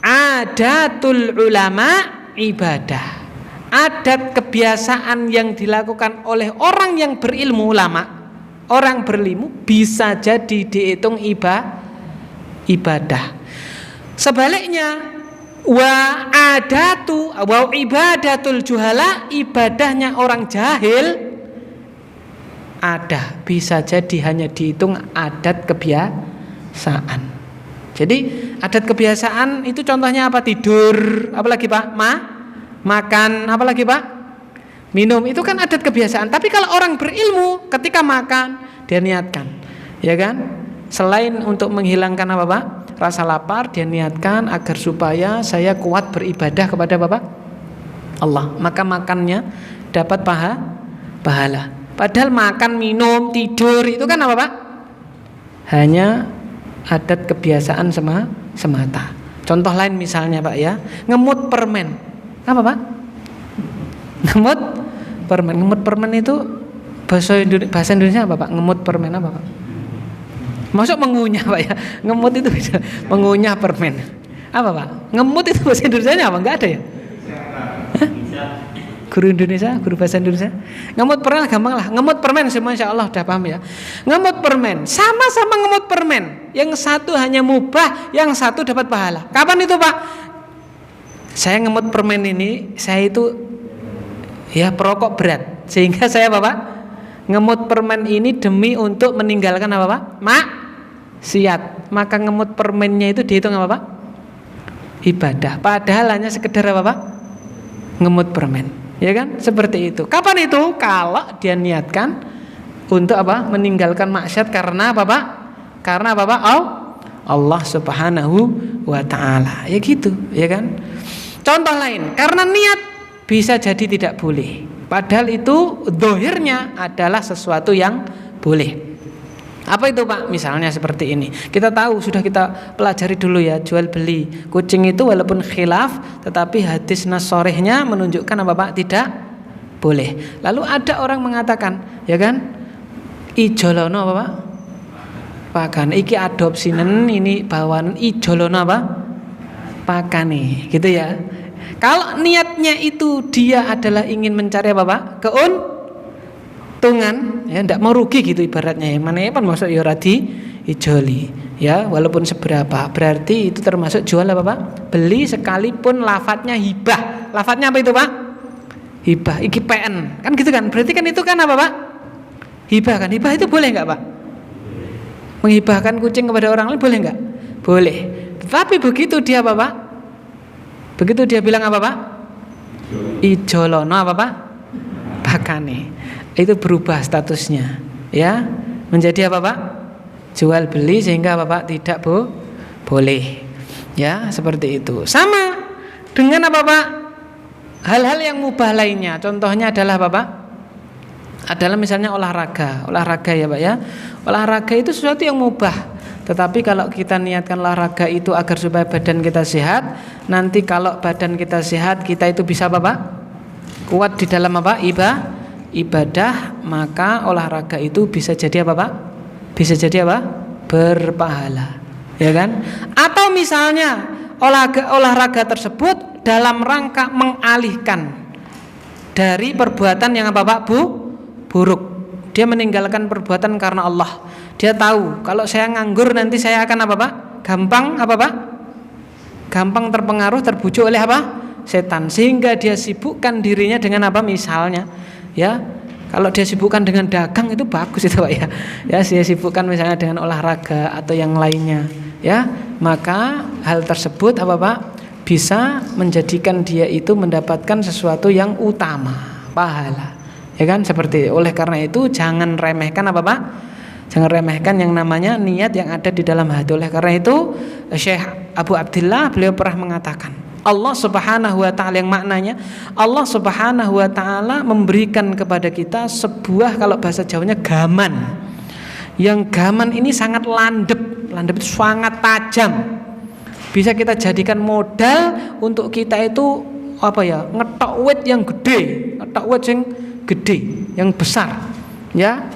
Adatul ulama ibadah. Adat kebiasaan yang dilakukan oleh orang yang berilmu, ulama, orang berilmu bisa jadi dihitung ibadah. Sebaliknya wa ibadatul juhala, ibadahnya orang jahil ada, bisa jadi hanya dihitung adat kebiasaan. Jadi adat kebiasaan itu contohnya apa? Tidur, apalagi Pak? Makan, apalagi Pak? Minum, itu kan adat kebiasaan. Tapi kalau orang berilmu ketika makan dia niatkan, ya kan? Selain untuk menghilangkan apa Pak? Rasa lapar, dia niatkan agar supaya saya kuat beribadah kepada Bapak Allah. Maka makannya dapat pahala. Padahal makan, minum, tidur itu kan apa Pak? Hanya adat kebiasaan semata. Contoh lain misalnya Pak ya, ngemut permen. Apa Pak? Ngemut permen itu bahasa Indonesia apa Pak? Ngemut permen apa Pak? Masuk mengunyah Pak ya. Ngemut itu bisa mengunyah permen. Apa Pak? Ngemut itu bahasa Indonesia apa? Enggak ada ya? Hah? Guru Indonesia, guru bahasa Indonesia. Ngemut permen gampang lah. Ngemut permen semua insya Allah udah paham ya. Ngemut permen, sama-sama ngemut permen. Yang satu hanya mubah, yang satu dapat pahala. Kapan itu Pak? Saya ngemut permen ini, saya itu ya perokok berat. Sehingga saya apa Pak? Ngemut permen ini demi untuk meninggalkan apa Pak? Maksiat. Maka ngemut permennya itu dihitung apa Pak? Ibadah. Padahal hanya sekedar apa Pak? Ngemut permen. Ya kan? Seperti itu. Kapan itu? Kalau dia niatkan untuk apa? Meninggalkan maksiat karena apa Pak? Karena apa Pak? Allah Subhanahu wa ta'ala. Ya gitu, ya kan? Contoh lain, karena niat bisa jadi tidak boleh. Padahal itu dohirnya adalah sesuatu yang boleh. Apa itu Pak? Misalnya seperti ini. Kita tahu, sudah kita pelajari dulu ya, jual beli kucing itu walaupun khilaf, tetapi hadis nasorehnya menunjukkan apa Pak? Tidak boleh. Lalu ada orang mengatakan, ya kan, ijolono apa Pak? Pakan iki adopsinen ini bawaan ijolono apa? pakane, gitu ya. Kalau niatnya itu dia adalah ingin mencari apa Pak? Keuntungan, ya ndak mau rugi gitu ibaratnya ya. Mana pun masuk ya radi ijoli, ya walaupun seberapa. Berarti itu termasuk jual apa Pak? Beli sekalipun lafadznya hibah. Lafadznya apa itu Pak? Hibah, iki PN. Kan gitu kan? Berarti kan itu kan apa Pak? Hibah kan? Hibah itu boleh enggak Pak? Menghibahkan kucing kepada orang lain boleh enggak? Boleh. Tetapi begitu dia apa Pak? Begitu dia bilang apa Pak? Ijolono apa Pak? Pakane. Itu berubah statusnya, ya. Menjadi apa Pak? Jual beli, sehingga apa Pak? Tidak boleh. Ya, seperti itu. Sama dengan apa Pak? Hal-hal yang mubah lainnya. Contohnya adalah apa Pak? Adalah misalnya olahraga ya Pak ya. Olahraga itu sesuatu yang mubah. Tetapi kalau kita niatkan olahraga itu agar supaya badan kita sehat, nanti kalau badan kita sehat, kita itu bisa apa Pak? Kuat di dalam apa? Ibadah, maka olahraga itu bisa jadi apa Pak? Bisa jadi apa? Berpahala, ya kan? Atau misalnya olahraga tersebut dalam rangka mengalihkan dari perbuatan yang apa Pak? Buruk. Dia meninggalkan perbuatan karena Allah. Dia tahu kalau saya nganggur nanti saya akan apa Pak? Gampang apa Pak? Gampang terpengaruh, terbujuk oleh apa? Setan. Sehingga dia sibukkan dirinya dengan apa? Misalnya, ya, kalau dia sibukkan dengan dagang itu bagus itu Pak ya. Ya, dia sibukkan misalnya dengan olahraga atau yang lainnya, ya. Maka hal tersebut apa Pak? Bisa menjadikan dia itu mendapatkan sesuatu yang utama, pahala. Ya kan, seperti itu. Oleh karena itu jangan remehkan apa Pak? Jangan remehkan yang namanya niat yang ada di dalam hati. Oleh karena itu Syekh Abu Abdillah beliau pernah mengatakan, Allah Subhanahu wa taala, yang maknanya Allah Subhanahu wa taala memberikan kepada kita sebuah, kalau bahasa Jawanya, gaman. Yang gaman ini sangat landep. Landep itu sangat tajam. Bisa kita jadikan modal untuk kita itu apa ya? Ngetok wit yang gede, ngetok wit yang gede, yang besar, ya.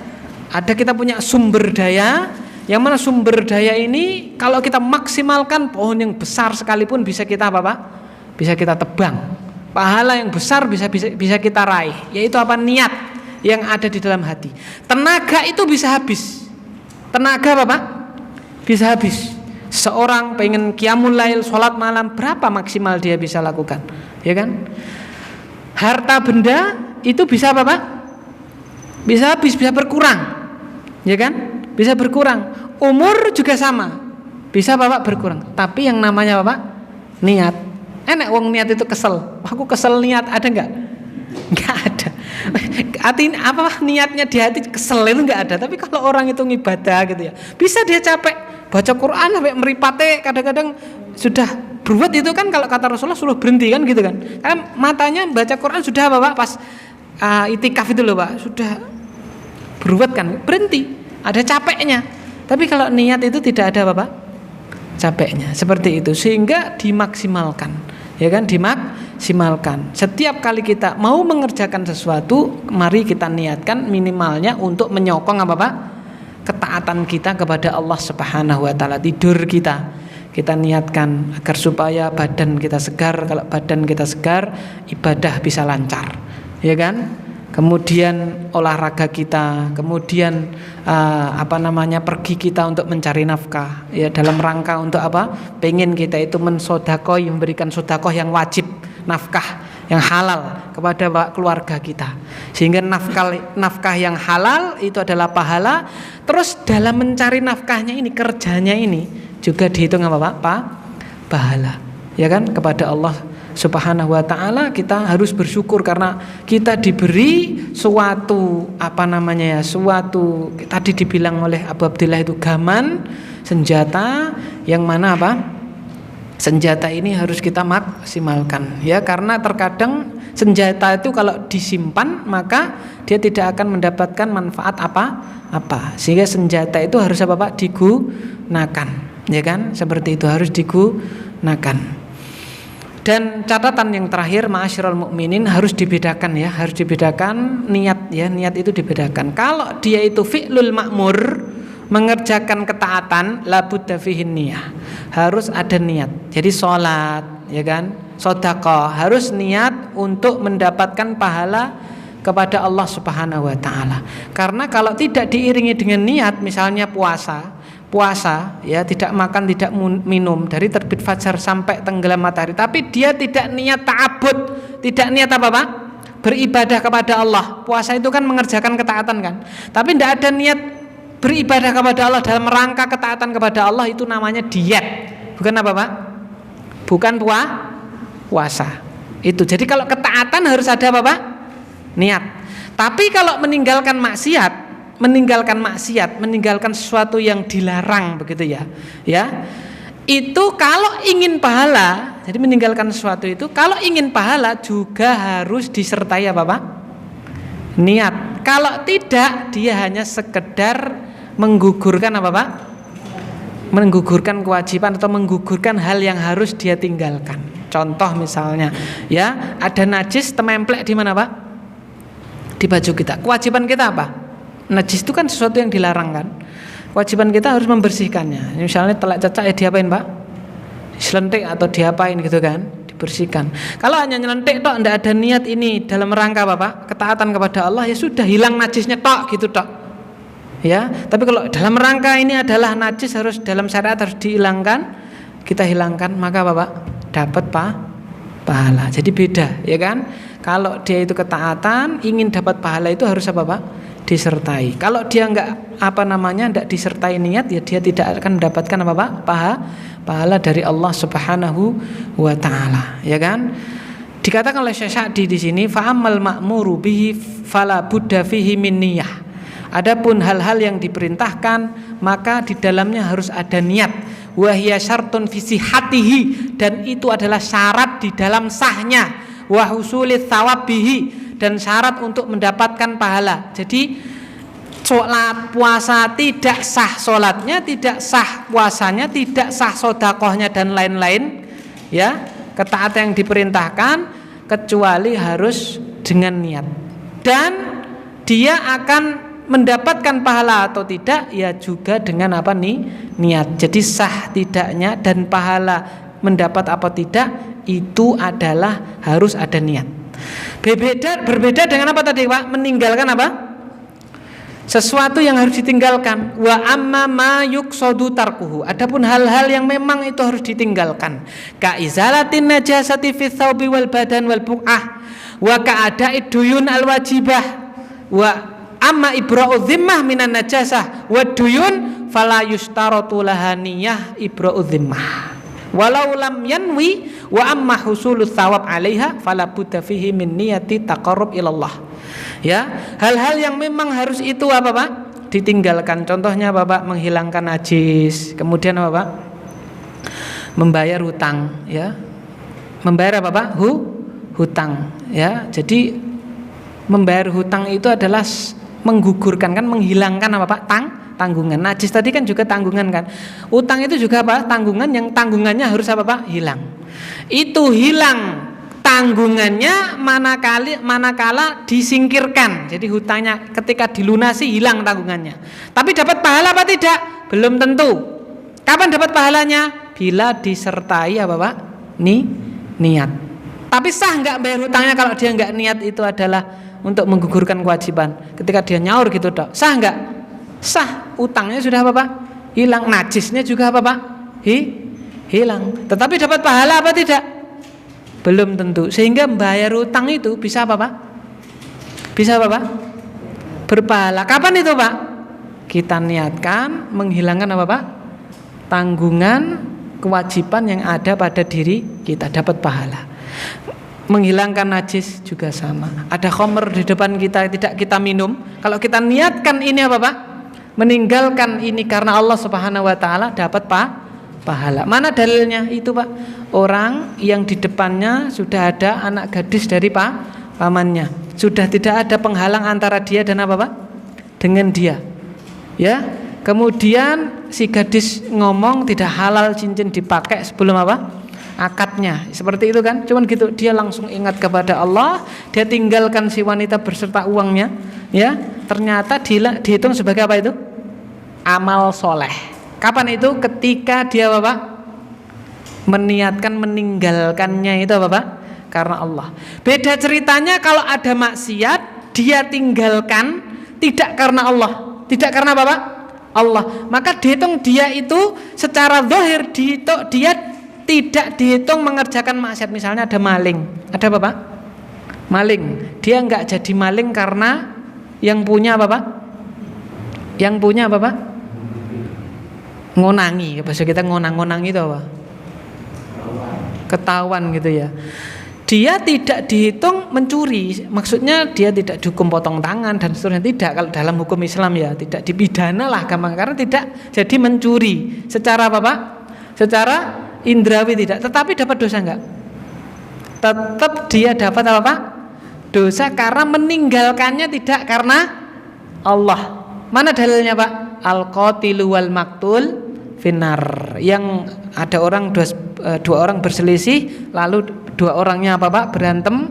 Ada kita punya sumber daya, yang mana sumber daya ini kalau kita maksimalkan, pohon yang besar sekalipun bisa kita apa Pak? Bisa kita tebang. Pahala yang besar bisa kita raih, yaitu apa? Niat yang ada di dalam hati. Tenaga itu bisa habis. Tenaga apa Pak? Bisa habis. Seorang pengen qiyamul lail, sholat malam, berapa maksimal dia bisa lakukan? Ya kan? Harta benda itu bisa apa Pak? Bisa habis, bisa berkurang, ya kan? Bisa berkurang. Umur juga sama, bisa Bapak berkurang. Tapi yang namanya Bapak niat, enak wong niat itu kesel. Aku kesel niat, ada enggak? Enggak ada. Hati apa niatnya di hati kesel itu enggak ada. Tapi kalau orang itu ngibadah gitu ya, bisa dia capek baca Quran sampai meripate, kadang-kadang sudah berbuat itu kan, kalau kata Rasulullah suruh berhenti kan gitu kan. Karena matanya baca Quran sudah Bapak pas itikaf itu loh Pak, sudah berbuat kan, berhenti, ada capeknya. Tapi kalau niat itu tidak ada Bapak capeknya, seperti itu. Sehingga dimaksimalkan, ya kan, dimaksimalkan. Setiap kali kita mau mengerjakan sesuatu, mari kita niatkan minimalnya untuk menyokong apa Pak? Ketaatan kita kepada Allah Subhanahu wa taala. Tidur kita niatkan agar supaya badan kita segar. Kalau badan kita segar, ibadah bisa lancar, ya kan? Kemudian olahraga kita, kemudian pergi kita untuk mencari nafkah, ya, dalam rangka untuk apa? Pengen kita itu mensodakoi, memberikan sodakoh yang wajib, nafkah yang halal kepada keluarga kita, sehingga nafkah yang halal itu adalah pahala. Terus dalam mencari nafkahnya ini, kerjanya ini juga dihitung apa Pak? Pahala, ya kan, kepada Allah Subhanahu wa ta'ala. Kita harus bersyukur karena kita diberi suatu suatu tadi dibilang oleh Abu Abdillah itu gaman, senjata, yang mana apa? Senjata ini harus kita maksimalkan, ya, karena terkadang senjata itu kalau disimpan maka dia tidak akan mendapatkan manfaat apa-apa. Sehingga senjata itu harus apa Pak? Digunakan, ya kan? Seperti itu, harus digunakan. Dan catatan yang terakhir, ma'asyiral mukminin, harus dibedakan, ya, harus dibedakan niat, ya, niat itu dibedakan. Kalau dia itu fi'lul ma'mur, mengerjakan ketaatan, la budda fihi niyah. harus ada niat. Jadi sholat, ya kan, sedekah harus niat untuk mendapatkan pahala kepada Allah Subhanahu wa taala. Karena kalau tidak diiringi dengan niat, misalnya puasa ya, tidak makan tidak minum dari terbit fajar sampai tenggelam matahari, tapi dia tidak niat ta'abbud, tidak niat apa-apa, beribadah kepada Allah. Puasa itu kan mengerjakan ketaatan kan, tapi tidak ada niat beribadah kepada Allah dalam rangka ketaatan kepada Allah, itu namanya diet, bukan apa Pak? Bukan puasa. Itu. Jadi kalau ketaatan harus ada apa Pak? Niat. Tapi kalau meninggalkan maksiat, meninggalkan sesuatu yang dilarang begitu ya. Ya. Itu kalau ingin pahala, jadi meninggalkan sesuatu itu kalau ingin pahala juga harus disertai apa Pak? Niat. Kalau tidak, dia hanya sekedar menggugurkan apa Pak? Menggugurkan kewajiban atau menggugurkan hal yang harus dia tinggalkan. Contoh misalnya, ya, ada najis tememplek di mana Pak? Di baju kita. Kewajiban kita apa? Najis itu kan sesuatu yang dilarang kan. Kewajiban kita harus membersihkannya. Misalnya telak cacak ya diapain Pak? Diselentik atau diapain gitu kan? Dibersihkan. Kalau hanya nyelentik tok, tidak ada niat ini dalam rangka apa Pak? Ketaatan kepada Allah, ya sudah, hilang najisnya tok gitu tok. Ya, tapi kalau dalam rangka ini adalah najis, harus dalam syariat harus dihilangkan, kita hilangkan, maka Bapak dapat pahala. Jadi beda, ya kan? Kalau dia itu ketaatan, ingin dapat pahala itu harus apa Pak? Disertai. Kalau dia enggak disertai niat, ya dia tidak akan mendapatkan apa Pak? Pahala dari Allah Subhanahu wa taala, ya kan? Dikatakan oleh Syekh Sa'di di sini, fa'amal ma'muru bihi fala budda fihi min niyah. Adapun hal-hal yang diperintahkan, maka di dalamnya harus ada niat. Wa hiya syartun fi sihhatihi, dan itu adalah syarat di dalam sahnya. Wa husulit thawab bihi, dan syarat untuk mendapatkan pahala. Jadi sholat puasa tidak sah sholatnya, tidak sah puasanya, tidak sah sedekahnya dan lain-lain, ya, ketaatan yang diperintahkan, kecuali harus dengan niat. Dan dia akan mendapatkan pahala atau tidak, ya juga dengan apa nih? Niat. Jadi sah tidaknya dan pahala mendapat apa tidak, itu adalah harus ada niat. Berbeda dengan apa tadi Pak? Meninggalkan apa? Sesuatu yang harus ditinggalkan. Wa amma ma yuqsadu tarkuhu. Adapun hal-hal yang memang itu harus ditinggalkan. Ka izalatin najasati fi thawbi wal badan wal bu'ah wa ka'adaid duyun al wajibah wa amma ibra'u dhimmah minan najasah wa duyun fala yustaratu lahaniyah ibra'u dhimmah walau lam yanwi wa amma husulul thawab 'alaiha fala budda fihi min niyati taqarrub ilallah. Ya, hal-hal yang memang harus itu apa Pak? Ditinggalkan. Contohnya apa Pak? Menghilangkan najis, kemudian apa Pak? Membayar hutang, ya. Membayar apa Pak? Hutang, ya. Jadi membayar hutang itu adalah menggugurkan, kan, menghilangkan apa Pak? Tanggungan. Najis tadi kan juga tanggungan kan. Utang itu juga apa? Tanggungan, yang tanggungannya harus apa Pak? Hilang. Itu hilang tanggungannya manakala disingkirkan. Jadi hutangnya ketika dilunasi hilang tanggungannya. Tapi dapat pahala apa tidak? Belum tentu. Kapan dapat pahalanya? Bila disertai apa Pak? Niat. Tapi sah nggak bayar hutangnya kalau dia nggak niat itu adalah untuk menggugurkan kewajiban? Ketika dia nyaur gitu dok, sah nggak? Sah. Utangnya sudah apa Pak? Hilang. Najisnya juga apa Pak? Hilang. Tetapi dapat pahala apa tidak? Belum tentu. Sehingga membayar hutang itu bisa apa Pak? Bisa apa Pak? Berpahala. Kapan itu Pak? Kita niatkan menghilangkan apa Pak? Tanggungan kewajiban yang ada pada diri kita, dapat pahala. Menghilangkan najis juga sama. Ada khamr di depan kita, tidak kita minum, kalau kita niatkan ini apa Pak? Meninggalkan ini karena Allah Subhanahu wa taala, dapat pahala. Mana dalilnya? Itu Pak, orang yang di depannya sudah ada anak gadis dari pamannya, sudah tidak ada penghalang antara dia dan apa Pak? Dengan dia, ya. Kemudian si gadis ngomong tidak halal cincin dipakai sebelum apa? Akadnya. Seperti itu kan? Cuman gitu, dia langsung ingat kepada Allah, dia tinggalkan si wanita berserta uangnya, ya. Ternyata dihitung sebagai apa itu? Amal soleh. Kapan itu? Ketika dia apa Pak? Meniatkan meninggalkannya itu apa Pak? Karena Allah. Beda ceritanya kalau ada maksiat dia tinggalkan tidak karena Allah, tidak karena apa Pak? Allah. Maka dihitung dia itu secara zahir dia tidak dihitung mengerjakan maksiat. Misalnya ada maling, ada apa Pak? Maling. Dia enggak jadi maling karena yang punya apa Pak? Yang punya apa Pak? Ngonangi. Bahasa kita ngonang-ngonang itu apa? Ketahuan gitu ya. Dia tidak dihitung mencuri, maksudnya dia tidak dihukum potong tangan dan seterusnya, tidak. Kalau dalam hukum Islam ya tidak dipidana lah gampang, karena tidak jadi mencuri secara apa Pak? Secara indrawi tidak, tetapi dapat dosa enggak? Tetap dia dapat apa Pak? Dosa karena meninggalkannya tidak karena Allah. Mana dalilnya Pak? Al-qatilu wal maktul finnar. Yang ada orang dua orang berselisih, lalu dua orangnya apa Pak? Berantem.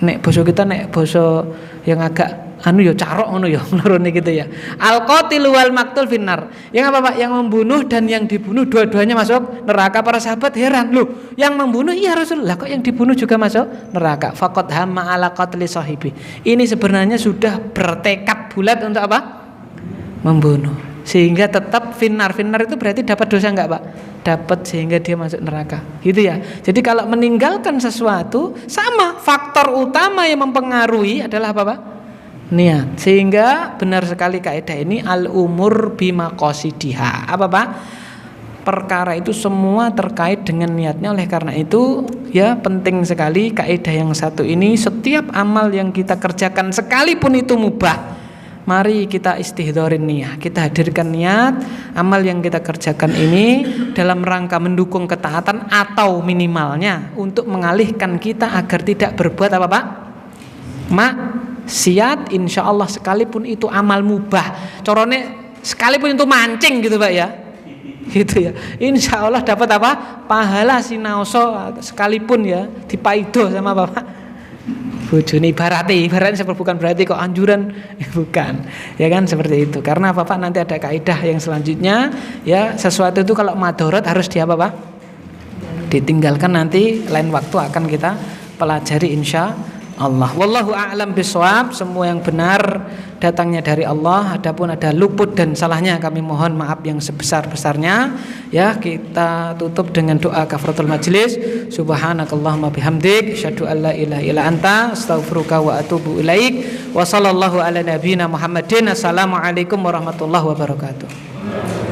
Nek boso kita nek boso yang agak anu ya carok ngono ya nurune gitu ya. Al-qatilu wal maktul finnar. Yang apa Pak? Yang membunuh dan yang dibunuh dua-duanya masuk neraka. Para sahabat heran, loh, yang membunuh iya Rasulullah, kok yang dibunuh juga masuk neraka? Faqad hamma ala qatli sahibi. Ini sebenarnya sudah bertekad bulat untuk apa? Membunuh. Sehingga tetap finnar itu berarti dapat dosa enggak Pak? Dapat, sehingga dia masuk neraka gitu ya. Jadi kalau meninggalkan sesuatu sama, faktor utama yang mempengaruhi adalah apa Pak? Niat. Sehingga benar sekali kaidah ini, al umur bimaqasidiha. Apa Pak? Perkara itu semua terkait dengan niatnya. Oleh karena itu ya penting sekali kaidah yang satu ini. Setiap amal yang kita kerjakan sekalipun itu mubah, mari kita istihdorin niat, kita hadirkan niat amal yang kita kerjakan ini dalam rangka mendukung ketaatan atau minimalnya untuk mengalihkan kita agar tidak berbuat apa Pak? Maksiat. Insya Allah sekalipun itu amal mubah, corone sekalipun itu mancing gitu Pak ya, gitu ya. Insya Allah dapat apa? Pahala sinaoso sekalipun ya dipaido sama Bapak bojone, ibaratnya bukan berarti kok anjuran, bukan ya kan, seperti itu. Karena apa Pak? Nanti ada kaidah yang selanjutnya ya, sesuatu itu kalau madorot harus di apa Pak? Ditinggalkan. Nanti lain waktu akan kita pelajari insya Allah. Wallahu a'lam bishawab. Semua yang benar datangnya dari Allah. Adapun ada luput dan salahnya, kami mohon maaf yang sebesar-besarnya. Ya, kita tutup dengan doa kafaratul majlis. Subhanakallahumma bihamdik, asyhadu an la ilaha illa anta, astaghfiruka wa atubu ilaik. Wa sallallahu ala nabiyyina Muhammadin. Assalamualaikum warahmatullahi wabarakatuh.